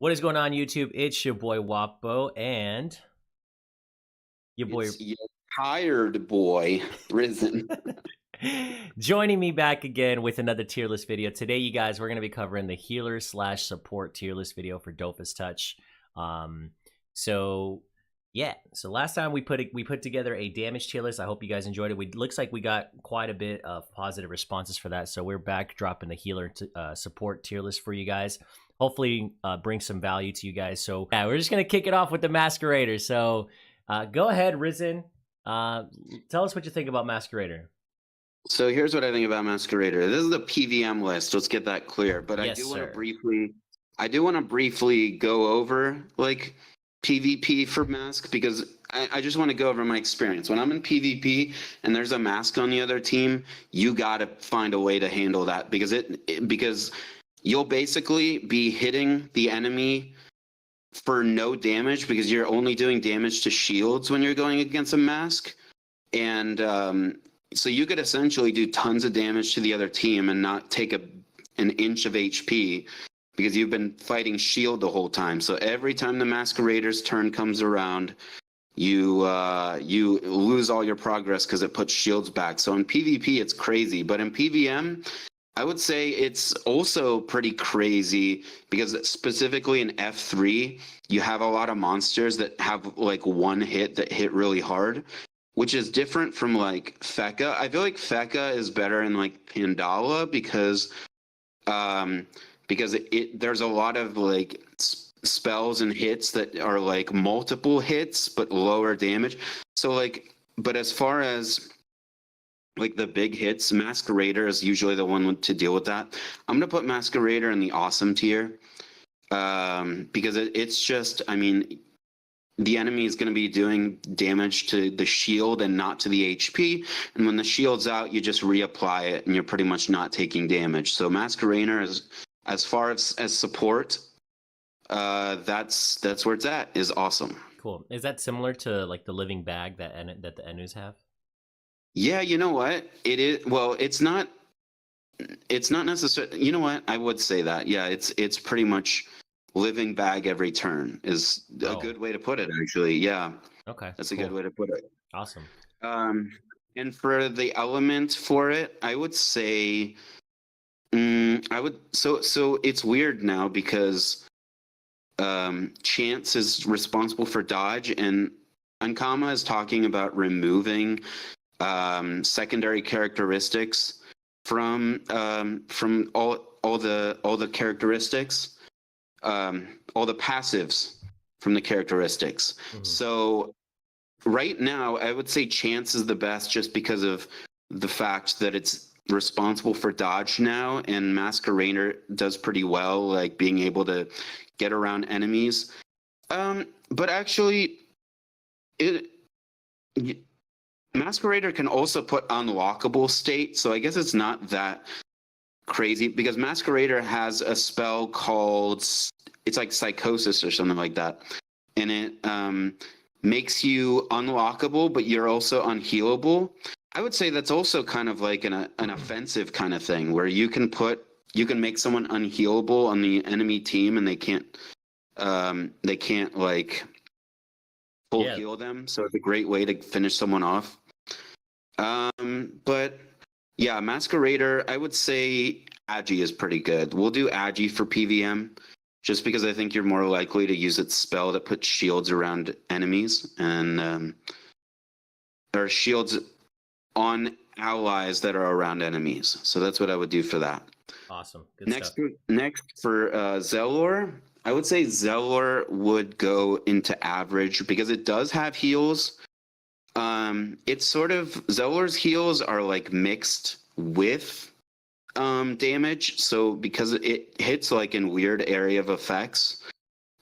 What is going on, YouTube? It's your boy WahPoh and your boy It's your tired boy, Risen. joining me back again with another tier list video. Today, you guys, we're going to be covering the healer / support tier list video for DOFUS Touch. So last time we put together a damage tier list. I hope you guys enjoyed it. Looks like we got quite a bit of positive responses for that. So we're back dropping the healer support tier list for you guys. Hopefully bring some value to you guys. So yeah, we're just gonna kick it off with the Masquerader. So go ahead, Risen. Tell us what you think about Masquerader. So here's what I think about Masquerader. This is the PVM list. Let's get that clear. But Yes, I do want to briefly go over like PvP for Mask because I just want to go over my experience. When I'm in PvP and there's a Mask on the other team, you gotta find a way to handle that because you'll basically be hitting the enemy for no damage because you're only doing damage to shields when you're going against a Mask. And so you could essentially do tons of damage to the other team and not take an inch of HP because you've been fighting shield the whole time. So every time the Masquerader's turn comes around, you lose all your progress because it puts shields back. So in PvP, it's crazy. But in PVM, I would say it's also pretty crazy because specifically in F3, you have a lot of monsters that have like one hit that hit really hard, which is different from like Feca. I feel like Feca is better in like Pandawa because there's a lot of like spells and hits that are like multiple hits but lower damage. So like, but as far as like the big hits, Masquerader is usually the one to deal with that. I'm gonna put Masquerader in the awesome tier because it's just, I mean, the enemy is going to be doing damage to the shield and not to the HP. And when the shield's out, you just reapply it and you're pretty much not taking damage. So Masquerader is, as far as support, that's where it's at, is awesome. Cool. Is that similar to like the living bag that the Enus have? Yeah, you know what? It is. Well, it's not necessarily. You know what? I would say that. Yeah, it's pretty much living bag every turn is a good way to put it. Actually, yeah. Okay. That's a good way to put it. Awesome. And for the element for it, I would say, So it's weird now because Chance is responsible for dodge, and Ankama is talking about removing secondary characteristics from all the characteristics, all the passives from the characteristics. Mm-hmm. So right now, I would say Chance is the best just because of the fact that it's responsible for dodge now, and Masquerader does pretty well, like being able to get around enemies. But actually, Masquerader can also put unlockable state, so I guess it's not that crazy because Masquerader has a spell called, it's like Psychosis or something like that, and it makes you unlockable, but you're also unhealable. I would say that's also kind of like an offensive kind of thing where you can make someone unhealable on the enemy team and they can't like full heal them. So it's a great way to finish someone off. But yeah, Masquerader, I would say Agi is pretty good. We'll do Agi for PVM just because I think you're more likely to use its spell that puts shields around enemies and or shields on allies that are around enemies. So that's what I would do for that. Awesome. Good next stuff. Next for Xelor, I would say Xelor would go into average because it does have heals. It's sort of, Xelor's heals are like mixed with damage. So because it hits like in weird area of effects,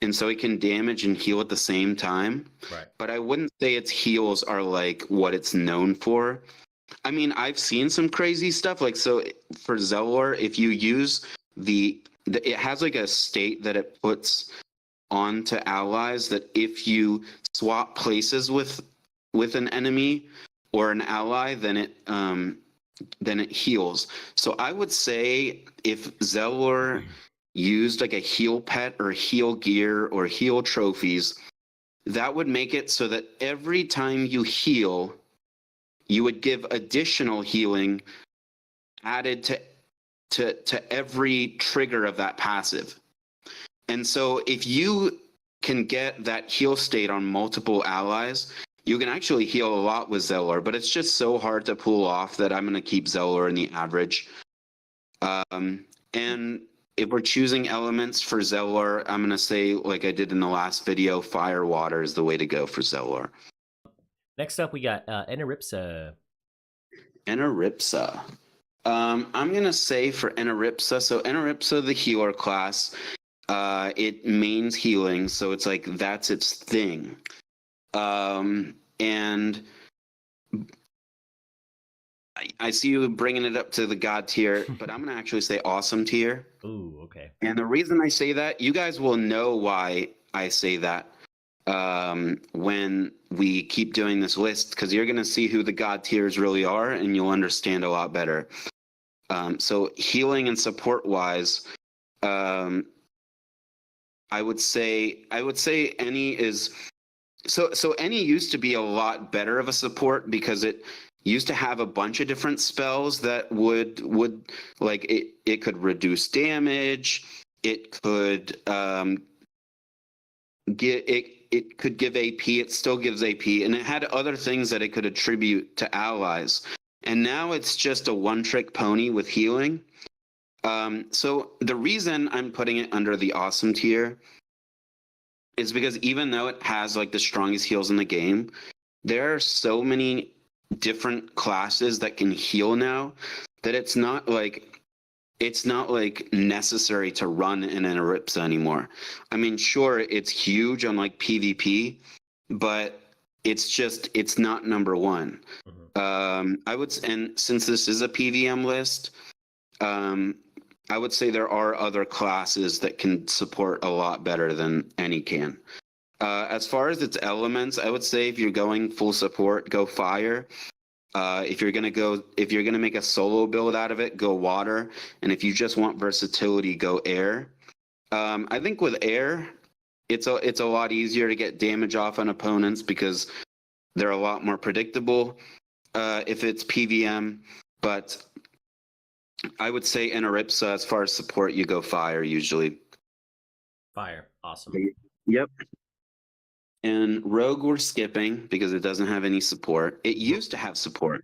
and so it can damage and heal at the same time. Right. But I wouldn't say its heals are like what it's known for. I mean, I've seen some crazy stuff. Like, so for Xelor, if you use it has like a state that it puts onto allies that if you swap places with an enemy or an ally, then it heals. So I would say if Xelor used like a heal pet or heal gear or heal trophies, that would make it so that every time you heal, you would give additional healing added to every trigger of that passive. And so if you can get that heal state on multiple allies, you can actually heal a lot with Xelor, but it's just so hard to pull off that I'm going to keep Xelor in the average. And if we're choosing elements for Xelor, I'm going to say, like I did in the last video, fire water is the way to go for Xelor. Next up, we got Eniripsa. Eniripsa. I'm going to say for Eniripsa, so Eniripsa, the healer class, it mains healing, so it's like that's its thing. And I see you bringing it up to the god tier, but I'm going to actually say awesome tier. Ooh, okay. And the reason I say that, you guys will know why I say that when we keep doing this list, because you're going to see who the god tiers really are, and you'll understand a lot better. So healing and support wise, I would say Eni is so Eni used to be a lot better of a support because it used to have a bunch of different spells that would like it could reduce damage, it could it could give AP, it still gives AP, and it had other things that it could attribute to allies. And now it's just a one-trick pony with healing. So the reason I'm putting it under the awesome tier is because even though it has like the strongest heals in the game, there are so many different classes that can heal now that it's not like necessary to run an Eniripsa anymore. I mean, sure, it's huge on like PvP, but it's not number one. I would, and since this is a PVM list, I would say there are other classes that can support a lot better than Eni can. As far as its elements, I would say if you're going full support, go fire. If you're gonna make a solo build out of it, go water. And if you just want versatility, go air. I think with air, it's a lot easier to get damage off on opponents because they're a lot more predictable if it's PVM. But I would say Eniripsa, as far as support, you go fire usually. Fire, awesome. Yep. And Rogue we're skipping because it doesn't have any support. It used to have support.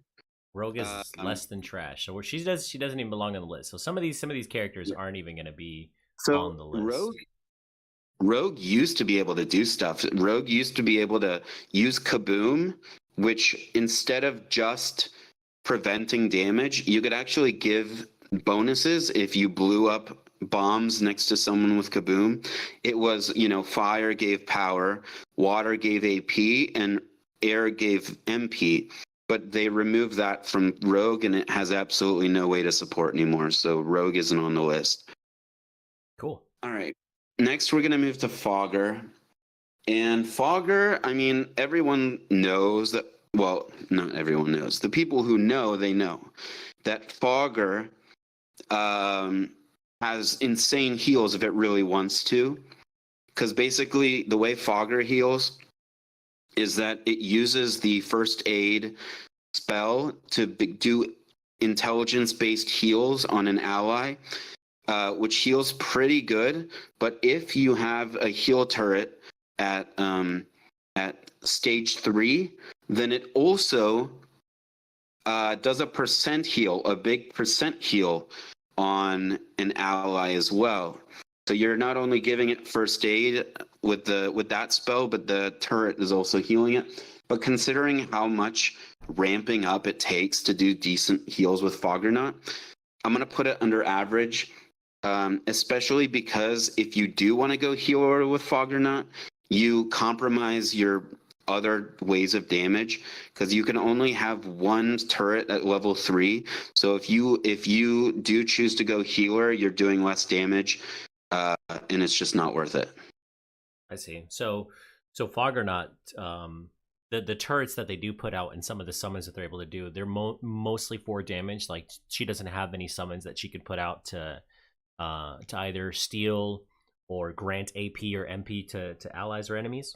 Rogue is less than trash, so she doesn't even belong on the list. So some of these characters aren't even going to be on the list. Rogue used to be able to do stuff. Rogue used to be able to use Kaboom, which instead of just preventing damage, you could actually give bonuses if you blew up bombs next to someone with Kaboom. It was, fire gave power, water gave AP, and air gave MP. But they removed that from Rogue, and it has absolutely no way to support anymore. So Rogue isn't on the list. Cool. All right. Next, we're going to move to Fogger. And Fogger, I mean, everyone knows that, well, not everyone knows. The people who know, they know that Fogger has insane heals if it really wants to. Because basically, the way Fogger heals is that it uses the first aid spell to do intelligence-based heals on an ally, which heals pretty good. But if you have a heal turret at stage 3, then it also does a percent heal, a big percent heal on an ally as well. So you're not only giving it first aid with that spell, but the turret is also healing it. But considering how much ramping up it takes to do decent heals with Foggernaut, I'm going to put it under average, especially because if you do want to go healer with Foggernaut, you compromise your other ways of damage because you can only have one turret at level 3. So if you do choose to go healer, you're doing less damage, and it's just not worth it. I see. So Foggernaut, the turrets that they do put out and some of the summons that they're able to do, they're mostly for damage. Like she doesn't have any summons that she could put out to to either steal or grant AP or MP to allies or enemies?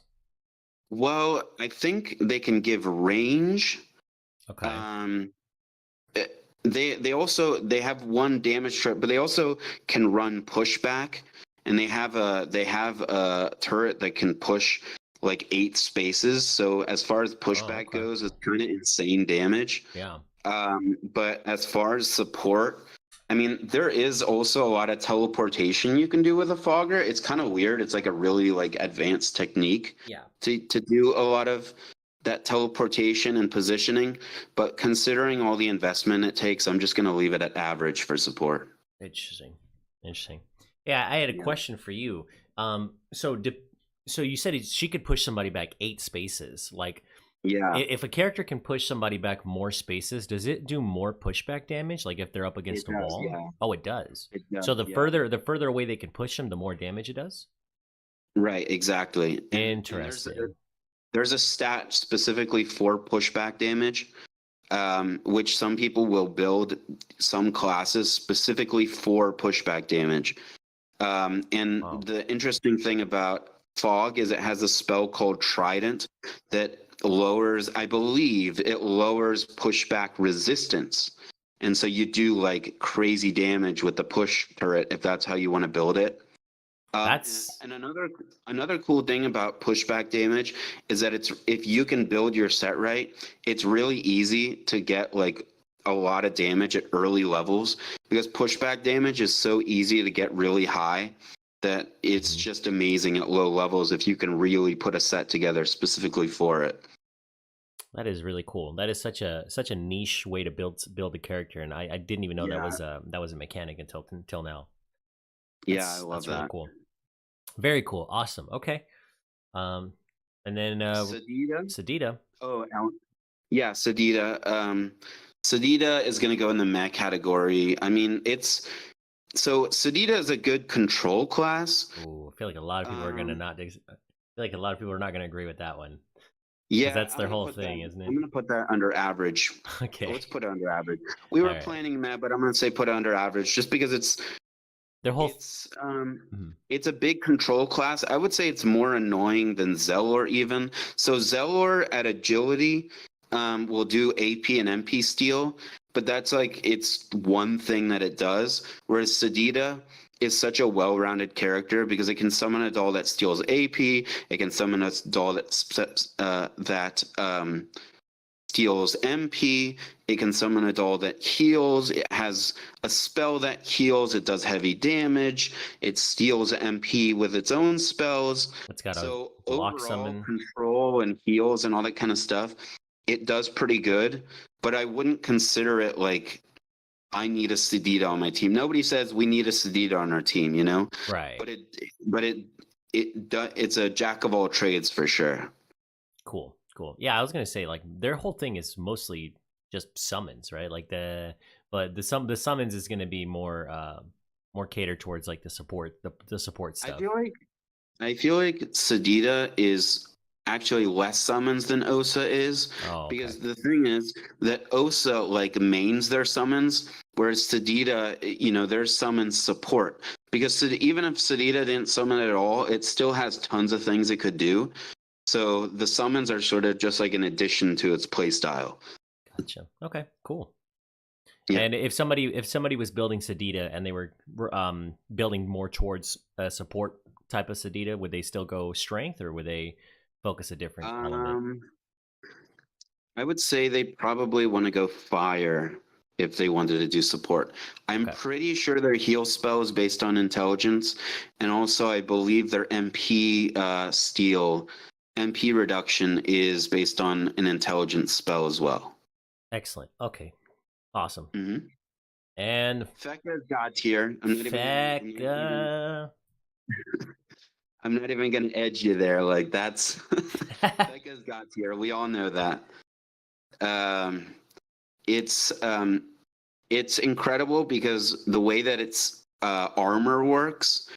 Well, I think they can give range. Okay. Eh, they have one damage trip, but they also can run pushback, and they have a turret that can push like 8 spaces. So as far as pushback Okay. goes, it's kind of insane damage. Yeah. But as far as support, I mean, there is also a lot of teleportation you can do with a fogger. It's kind of weird. It's like a really like advanced technique Yeah. to do a lot of that teleportation and positioning. But considering all the investment it takes, I'm just going to leave it at average for support. Interesting. Interesting. Yeah, I had a question for you. So you said she could push somebody back 8 spaces. Like, Yeah, if a character can push somebody back more spaces, does it do more pushback damage? Like if they're up it against a does. wall? Yeah, Oh, it does. it does. So the Yeah, further away they can push them, the more damage it does. right. Exactly. And Interesting. there's a stat specifically for pushback damage, which some people will build some classes specifically for pushback damage. And Wow. the interesting thing about Fog is it has a spell called Trident that lowers, I believe, it lowers pushback resistance. And so you do like crazy damage with the push turret if that's how you want to build it. That's And another cool thing about pushback damage is that it's if you can build your set right, it's really easy to get like a lot of damage at early levels because pushback damage is so easy to get really high that it's just amazing at low levels if you can really put a set together specifically for it. that is really cool. That is such a niche way to build a character, and I didn't even know Yeah, that was a mechanic until now. yeah, I love That's really that. cool. Very cool. Awesome. Okay. Um, and then Sadida? Sadida. Oh, yeah, Sadida. Sadida is going to go in the mech category. I mean, Sadida is a good control class. Ooh, I feel like a lot of people are gonna Um, not. I feel like a lot of people are not gonna agree with that one because yeah, that's their whole thing, isn't I'm it? gonna put that under average. Okay. Let's put it under average. We All were right. planning that, but I'm gonna say put it under average just because Their whole. it's Mhm. it's a big control class. I would say it's more annoying than Xelor even. So Xelor at agility will do AP and MP steal, but that's like it's one thing that it does. Whereas Sadida is such a well-rounded character because it can summon a doll that steals AP. It can summon a doll that steals MP. It can summon a doll that heals. It has a spell that heals. It does heavy damage. It steals MP with its own spells. It's got a So block overall, summon. control and heals and all that kind of stuff, it does pretty good. But I wouldn't consider it like I need a Sadida on my team. Nobody says we need a Sadida on our team, you know. Right. But it's a jack of all trades for sure. Cool. Cool. Yeah, I was gonna say like their whole thing is mostly just summons, right? Like the summons is gonna be more catered towards like the support I stuff. feel like I feel like Sadida is actually less summons than Osa is, Oh, okay. because the thing is that Osa like mains their summons, whereas Sadida, their summons support. Because even if Sadida didn't summon at all, it still has tons of things it could do. So the summons are sort of just like an addition to its playstyle. Gotcha. Okay. Cool. Yeah. And if somebody was building Sadida and they were building more towards a support type of Sadida, would they still go strength or would they focus a different element? I would say they probably want to go fire if they wanted to do support. I'm Okay. pretty sure their heal spell is based on intelligence, and also I believe their MP reduction is based on an intelligence spell as well. Excellent. Okay. Awesome. Mm-hmm. And Feca's god tier. Feca. I'm not even gonna edge you there. Like that's Feca's god tier. We all know that. Um, it's incredible because the way that its armor works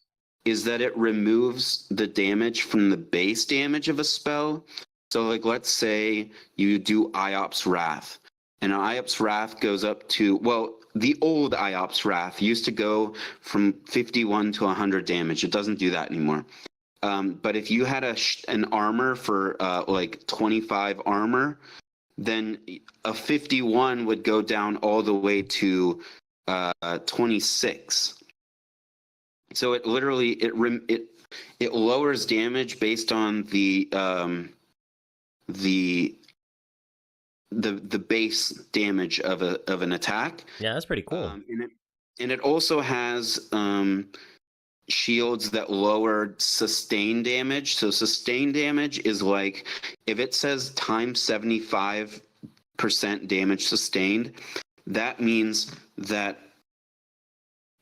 is that it removes the damage from the base damage of a spell. So like let's say you do Iops Wrath. and IOPS Wrath goes up to, well, the old IOPS Wrath used to go from 51 to 100 damage. It doesn't do that anymore. But if you had an armor for like 25 armor, then a 51 would go down all the way to 26. So it literally it lowers damage based on the base damage of an attack. Yeah, that's pretty cool. And it also has shields that lower sustained damage. So sustained damage is like if it says times 75% damage sustained, that means that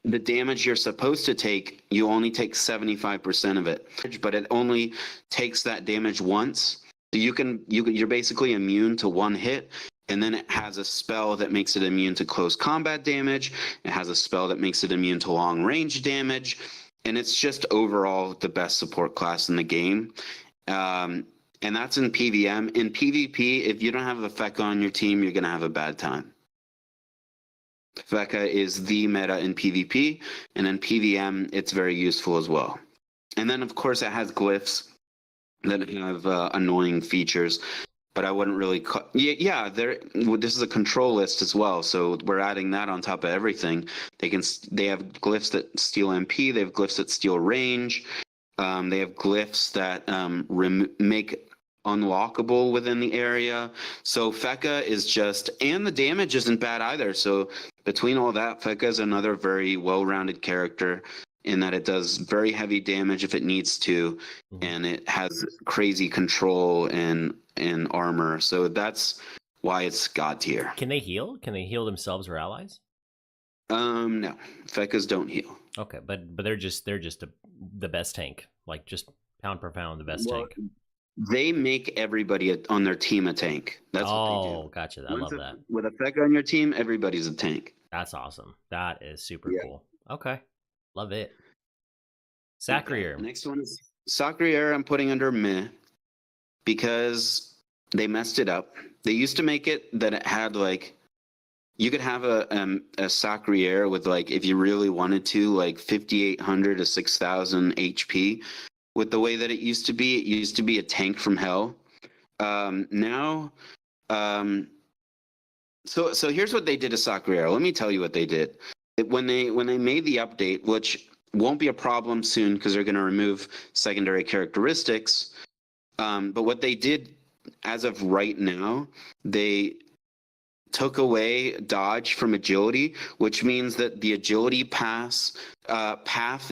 the damage you're supposed to take, you only take 75% of it, but it only takes that damage once. So you're basically immune to one hit, and then it has a spell that makes it immune to close combat damage. It has a spell that makes it immune to long range damage, and it's just overall the best support class in the game. And that's in PVM. In PvP, if you don't have a Feca on your team, you're gonna have a bad time. Feca is the meta in PvP, and in PVM, it's very useful as well. And then, of course, it has glyphs that have annoying features, but I wouldn't really this is a control list as well, so we're adding that on top of everything. They have glyphs that steal MP, they have glyphs that steal range, they have glyphs that make unlockable within the area. So Feca is just, and the damage isn't bad either, so between all that, Feca is another very well-rounded character in that it does very heavy damage if it needs to, and it has crazy control and armor. So that's why it's god tier. Can they heal? Can they heal themselves or allies? No, Fecas don't heal. Okay, but they're just the best tank, like just pound per pound the best tank. They make everybody on their team a tank. That's what they do. Oh, gotcha. I love that. With a Feca on your team, everybody's a tank. That's awesome. That is super cool. Okay. Love it. Sacrier. Okay. Next one is Sacrier. I'm putting under meh because they messed it up. They used to make it that it had like, you could have a Sacrier with like, if you really wanted to, like 5,800 to 6,000 HP. With the way that it used to be a tank from hell. Now, so here's what they did to Sacrier. Let me tell you what they did. When they made the update, which won't be a problem soon because they're going to remove secondary characteristics. But what they did as of right now, they took away dodge from agility, which means that the agility path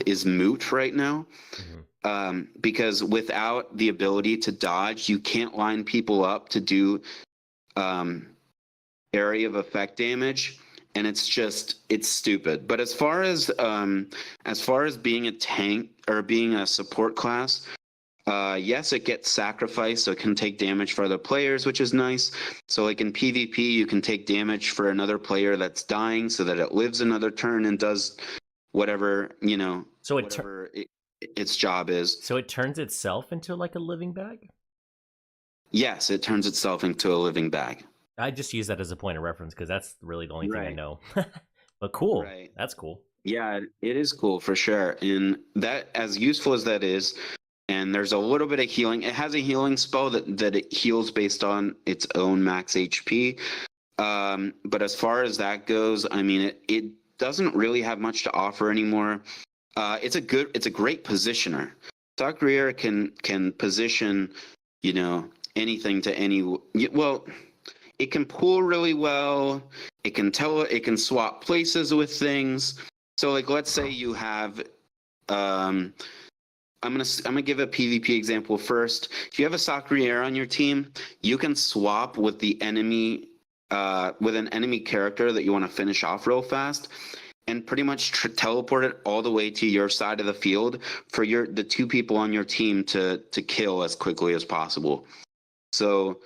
is moot right now. Because without the ability to dodge, you can't line people up to do area of effect damage, and it's stupid. But as far as being a tank or being a support class, yes, it gets sacrificed, so it can take damage for other players, which is nice. So like in PvP, you can take damage for another player that's dying so that it lives another turn and does whatever, so its job is. So it turns itself into like a living bag? Yes, it turns itself into a living bag. I just use that as a point of reference because that's really the only thing I know. But cool. Right. That's cool. Yeah, it is cool for sure. And that, as useful as that is, and there's a little bit of healing. It has a healing spell that it heals based on its own max HP. But as far as that goes, I mean, it doesn't really have much to offer anymore. It's a great positioner. Sacrier can position, anything to any. Well, it can pull really well. It can swap places with things. So, like, let's say you have. I'm gonna give a PvP example first. If you have a Sacrier on your team, you can swap with the enemy, with an enemy character that you want to finish off real fast, and pretty much teleport it all the way to your side of the field for the two people on your team to kill as quickly as possible. So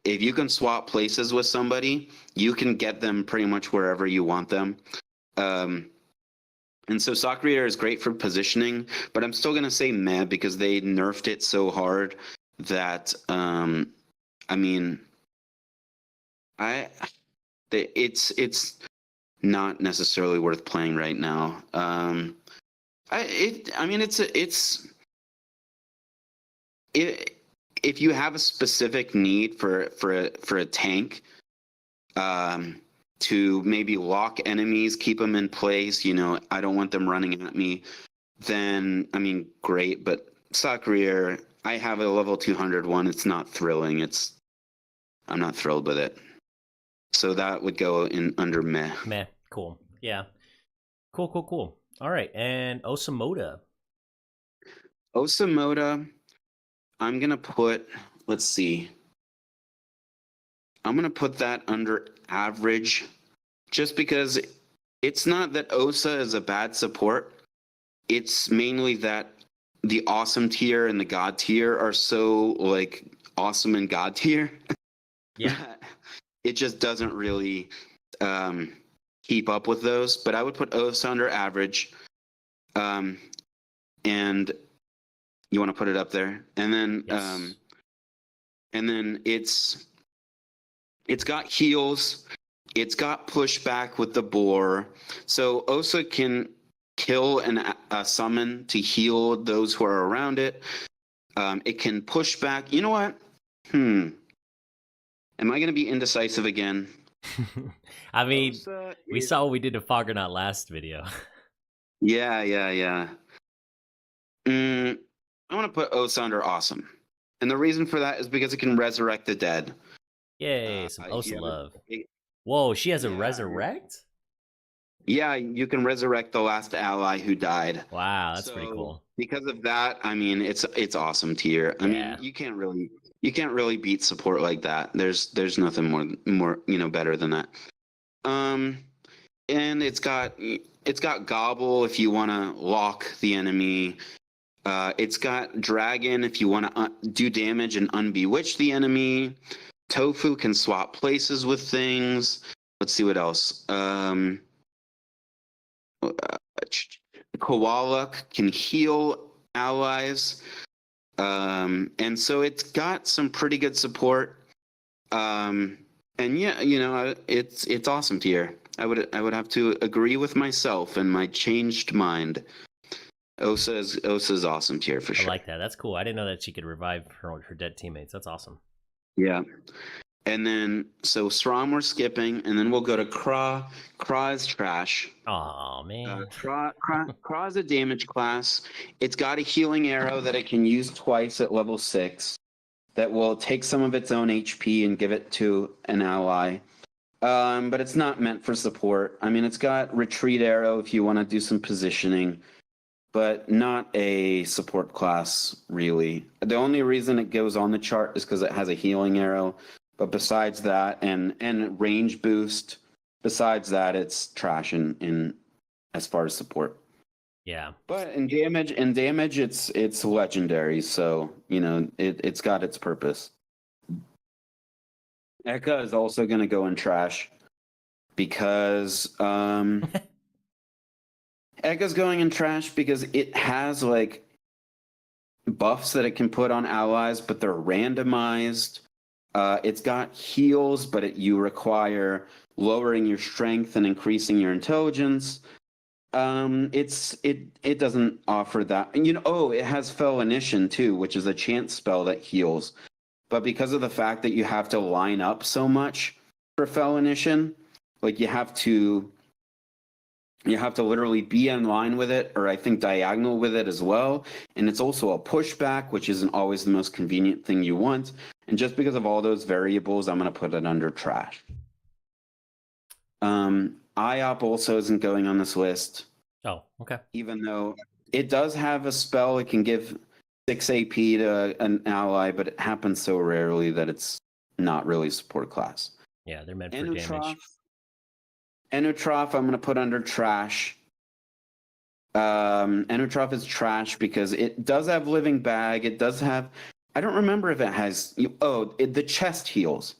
if you can swap places with somebody, you can get them pretty much wherever you want them. And so Sacrier is great for positioning, but I'm still going to say meh because they nerfed it so hard that, It's not necessarily worth playing right now. If you have a specific need for a tank, to maybe lock enemies, keep them in place, I don't want them running at me, then great. But Sacrier, I have a level 200 one. It's not thrilling. I'm not thrilled with it. So that would go in under meh. Meh. Cool. Yeah. Cool. All right. And Osamoda. I'm going to put, let's see. I'm going to put that under average, just because it's not that Osa is a bad support. It's mainly that the awesome tier and the god tier are so like awesome and god tier. Yeah. It just doesn't really keep up with those. But I would put Osa under average. And you want to put it up there, and then Yes. and then it's got heals, it's got pushback with the boar, so Osa can kill a summon to heal those who are around it. It can push back. You know what? Am I going to be indecisive again? I mean, Osa we saw what we did to Foggernaut last video. Yeah. I want to put Osa under awesome. And the reason for that is because it can resurrect the dead. Yay, some Osa love. Whoa, she has a resurrect? Yeah, you can resurrect the last ally who died. Wow, that's pretty cool. Because of that, it's awesome tier. I mean, you can't really beat support like that. There's nothing more better than that. And it's got gobble if you want to lock the enemy. It's got dragon if you want to do damage and unbewitch the enemy. Tofu can swap places with things. Let's see what else. Koala can heal allies. And so it's got some pretty good support. And yeah, it's awesome tier. I would have to agree with myself and my changed mind. Osa's awesome tier for sure. I like that. That's cool. I didn't know that she could revive her dead teammates. That's awesome. Yeah. And then, so Srom we're skipping, and then we'll go to Cra. Cra is trash. Oh man. Cra is a damage class. It's got a healing arrow that it can use twice at level 6 that will take some of its own HP and give it to an ally. But it's not meant for support. I mean, it's got retreat arrow if you want to do some positioning, but not a support class, really. The only reason it goes on the chart is because it has a healing arrow. But besides that, and range boost, besides that, it's trash in as far as support. Yeah. But in damage, it's legendary, so it's got its purpose. Eka is also going to go in trash because Eka's going in trash because it has like buffs that it can put on allies, but they're randomized. It's got heals, but you require lowering your strength and increasing your intelligence. It doesn't offer that. And it has Felinition too, which is a chance spell that heals. But because of the fact that you have to line up so much for Felinition, like you have to literally be in line with it, or I think diagonal with it as well. And it's also a pushback, which isn't always the most convenient thing you want. And just because of all those variables, I'm going to put it under trash. IOP also isn't going on this list. Oh, okay. Even though it does have a spell, it can give 6 AP to an ally, but it happens so rarely that it's not really support class. Yeah, they're meant for damage. Enutrof, I'm going to put under trash. Enutrof is trash because it does have living bag. It does have, I don't remember if it has, the chest heals.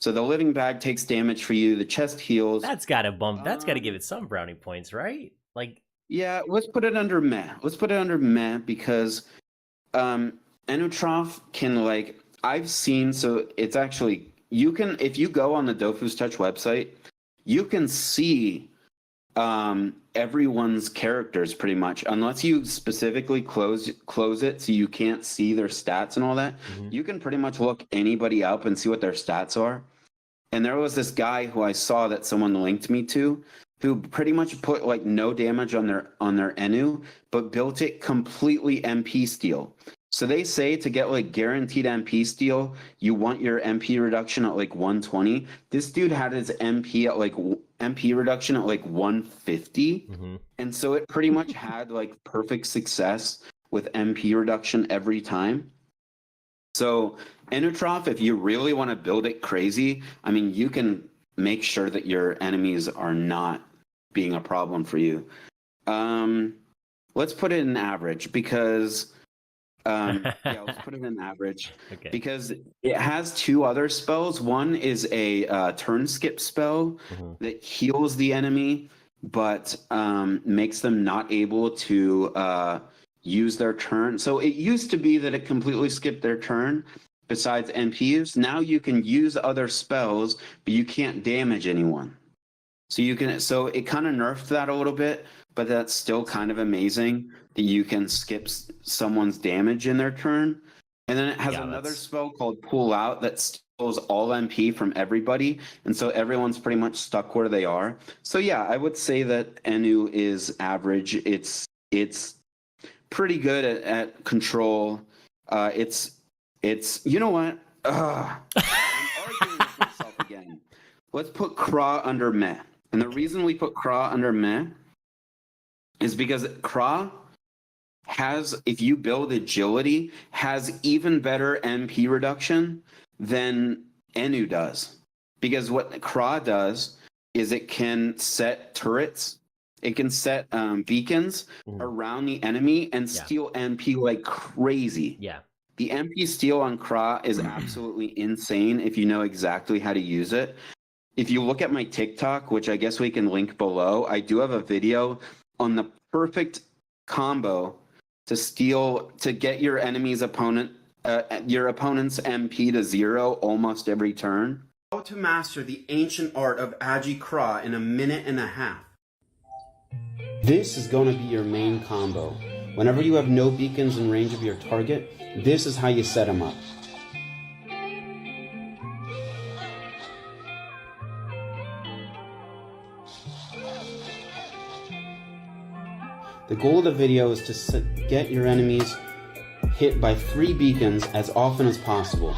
So the living bag takes damage for you. The chest heals. That's got to bump. That's got to give it some brownie points, right? Like. Yeah, let's put it under meh. Let's put it under meh because Enutrof can I've seen, so it's actually, you can, if you go on the DOFUS Touch website, you can see everyone's characters pretty much, unless you specifically close it so you can't see their stats and all that. You can pretty much look anybody up and see what their stats are. And there was this guy who I saw that someone linked me to, who pretty much put like no damage on their Enu, but built it completely MP steal. So they say to get like guaranteed MP steal, you want your MP reduction at like 120. This dude had his MP at like MP reduction at like 150. And so it pretty much had like perfect success with MP reduction every time. So Enutrof, if you really want to build it crazy, I mean, you can make sure that your enemies are not being a problem for you. Let's put it in average because let's put it in average. Okay. Because it has two other spells. One is a turn skip spell that heals the enemy, but makes them not able to use their turn. So it used to be that it completely skipped their turn besides NPs. Now you can use other spells, but you can't damage anyone. So it kind of nerfed that a little bit, but that's still kind of amazing that you can skip someone's damage in their turn. And then it has another spell called Pull Out that steals all MP from everybody. And so everyone's pretty much stuck where they are. So yeah, I would say that Enu is average. It's pretty good at control. It's you know what? I'm arguing with myself again. Let's put Cra under meh. And the reason we put Cra under meh is because Cra has, if you build agility, has even better MP reduction than Enu does. Because what Cra does is it can set turrets, it can set beacons around the enemy and steal MP like crazy. Yeah. The MP steal on Cra is absolutely insane if you know exactly how to use it. If you look at my TikTok, which I guess we can link below, I do have a video on the perfect combo to get your opponent's MP to 0 almost every turn. How to master the ancient art of Agi Cra in a minute and a half. This is going to be your main combo. Whenever you have no beacons in range of your target, this is how you set them up. The goal of the video is to get your enemies hit by 3 beacons as often as possible.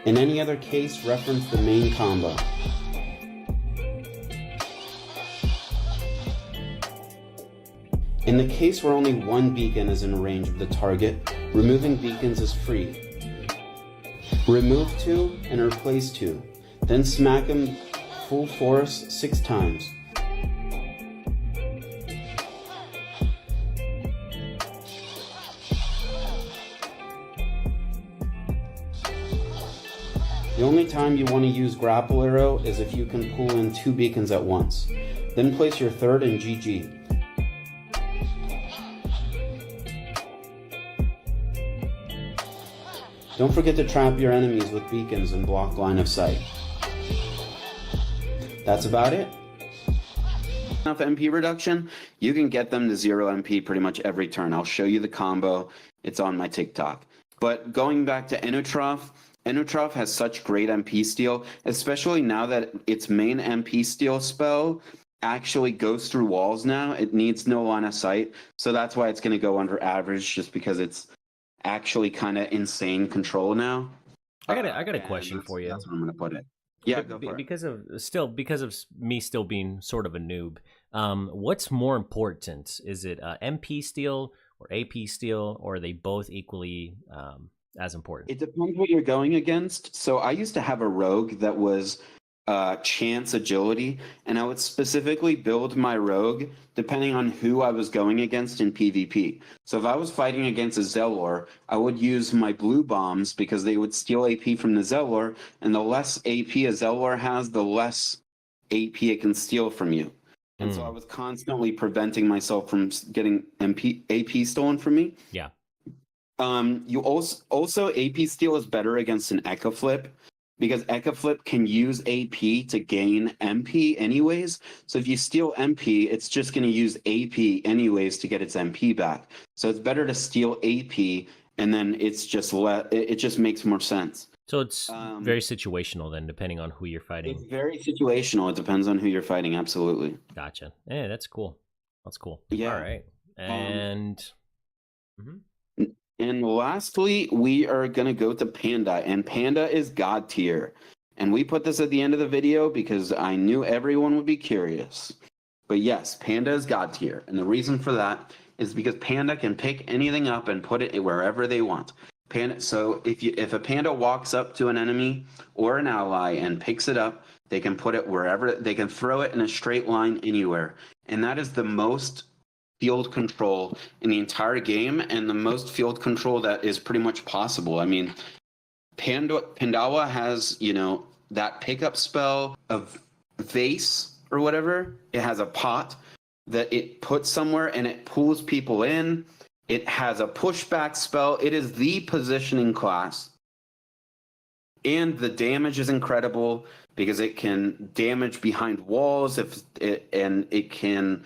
In any other case, reference the main combo. In the case where only 1 beacon is in range of the target, removing beacons is free. Remove 2 and replace 2, then smack them full force 6 times. The only time you want to use Grapple Arrow is if you can pull in 2 beacons at once. Then place your third and GG. Don't forget to trap your enemies with beacons and block line of sight. That's about it. Enough MP reduction, you can get them to 0 MP pretty much every turn. I'll show you the combo. It's on my TikTok. But going back to Enutrof, Enutrof has such great MP steal, especially now that its main MP steal spell actually goes through walls now. It needs no line of sight. So that's why it's going to go under average, just because it's actually kind of insane control now. I got a question for you. That's where I'm going to put it. Yeah, go for it. Because of me still being sort of a noob, what's more important? Is it MP steal or AP steal, or are they both equally as important? It depends what you're going against. So I used to have a rogue that was chance agility, and I would specifically build my rogue depending on who I was going against in PvP. So if I was fighting against a Xelor, I would use my blue bombs because they would steal AP from the Xelor, and the less AP a Xelor has, the less AP it can steal from you. And so I was constantly preventing myself from getting AP stolen from me. Yeah. You also AP steal is better against an Ecaflip. because Ecaflip can use AP to gain MP anyways. So if you steal MP, it's just going to use AP anyways to get its MP back. So it's better to steal AP, and then it's just it just makes more sense. So it's very situational then, depending on who you're fighting. It's very situational. It depends on who you're fighting. Absolutely. Gotcha. Yeah, that's cool. That's cool. Yeah. All right. And and lastly, we are going to go to Panda, and Panda is God tier. And we put this at the end of the video because I knew everyone would be curious. But yes, Panda is God tier. And the reason for that is because Panda can pick anything up and put it wherever they want. So if a Panda walks up to an enemy or an ally and picks it up, they can put it wherever, they can throw it in a straight line anywhere. And that is the most field control in the entire game, and the most field control that is pretty much possible. I mean, Pandawa has, you know, that pickup spell of vase or whatever. It has a pot that it puts somewhere and it pulls people in. It has a pushback spell. It is the positioning class. And the damage is incredible because it can damage behind walls and it can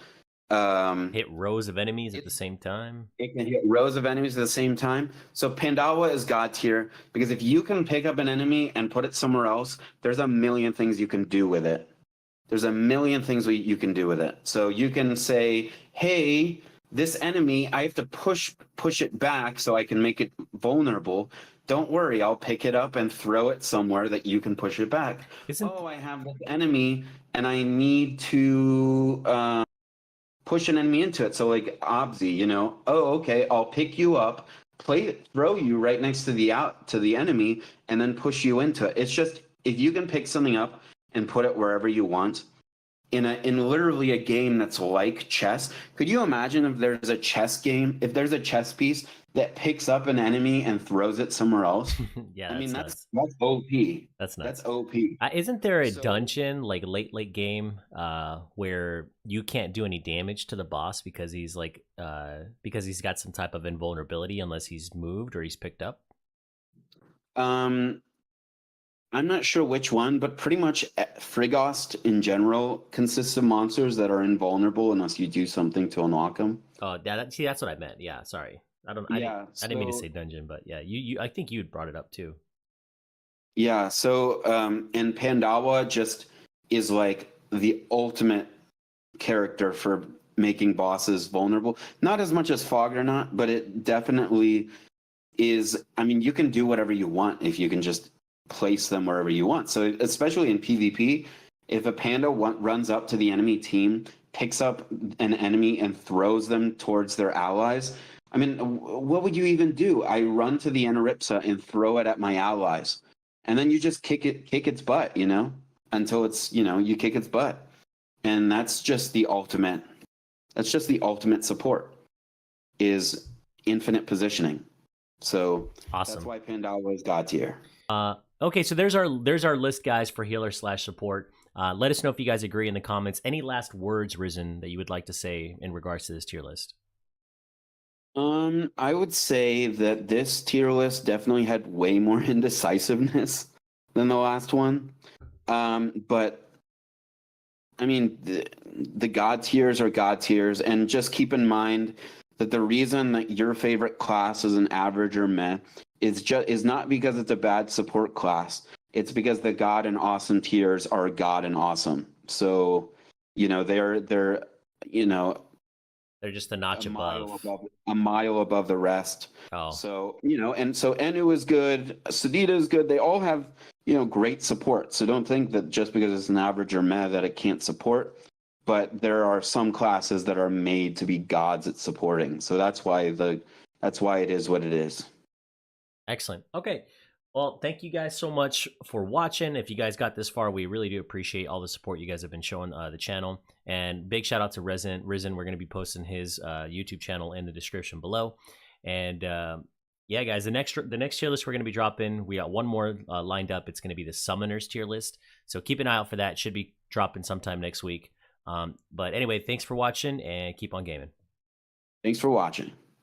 hit rows of enemies at the same time. It can hit rows of enemies at the same time. So Pandawa is God tier because if you can pick up an enemy and put it somewhere else, there's a million things you can do with it. There's a million things you can do with it. So you can say, hey, this enemy, I have to push it back so I can make it vulnerable. Don't worry, I'll pick it up and throw it somewhere that you can push it back. I have this enemy and I need to push an enemy into it. So like Obzi, you know, okay, I'll pick you up, throw you right next to the enemy, and then push you into it. It's just, if you can pick something up and put it wherever you want, in literally a game that's like chess. Could you imagine if there's a chess game, if there's a chess piece that picks up an enemy and throws it somewhere else? Yeah, I mean that's OP. That's nuts. That's OP. Isn't there a dungeon like late game where you can't do any damage to the boss because he's like because he's got some type of invulnerability unless he's moved or he's picked up? I'm not sure which one, but pretty much Frigost in general consists of monsters that are invulnerable unless you do something to unlock them. Oh, see, that's what I meant. Yeah, sorry. I didn't mean to say dungeon, but yeah, you I think you had brought it up too. Yeah, so and Pandawa just is like the ultimate character for making bosses vulnerable. Not as much as Foggernaut, but it definitely is. I mean, you can do whatever you want if you can just place them wherever you want. So especially in PvP, if a Panda runs up to the enemy team, picks up an enemy and throws them towards their allies, I mean, what would you even do? I run to the Eniripsa and throw it at my allies. And then you just kick its butt, you know, until it's, you know, you kick its butt. And that's just the ultimate support, is infinite positioning. So awesome. That's why Pandawa is God tier. Okay, so there's our list, guys, for healer/support. Let us know if you guys agree in the comments. Any last words, Risen, that you would like to say in regards to this tier list? I would say that this tier list definitely had way more indecisiveness than the last one. But I mean, the God tiers are God tiers, and just keep in mind that the reason that your favorite class is an average or meh is not because it's a bad support class. It's because the God and Awesome tiers are God and Awesome. So, you know, they're you know, they're just a notch above. A mile above the rest. Oh. So, you know, and so Enu is good, Sadida is good. They all have, you know, great support. So don't think that just because it's an average or meh that it can't support. But there are some classes that are made to be gods at supporting. So that's why it is what it is. Excellent. Okay. Well, thank you guys so much for watching. If you guys got this far, we really do appreciate all the support you guys have been showing the channel. And big shout out to Risen. We're going to be posting his YouTube channel in the description below. And yeah, guys, the next tier list we're going to be dropping, we got one more lined up. It's going to be the Summoners tier list. So keep an eye out for that. It should be dropping sometime next week. But anyway, thanks for watching and keep on gaming. Thanks for watching.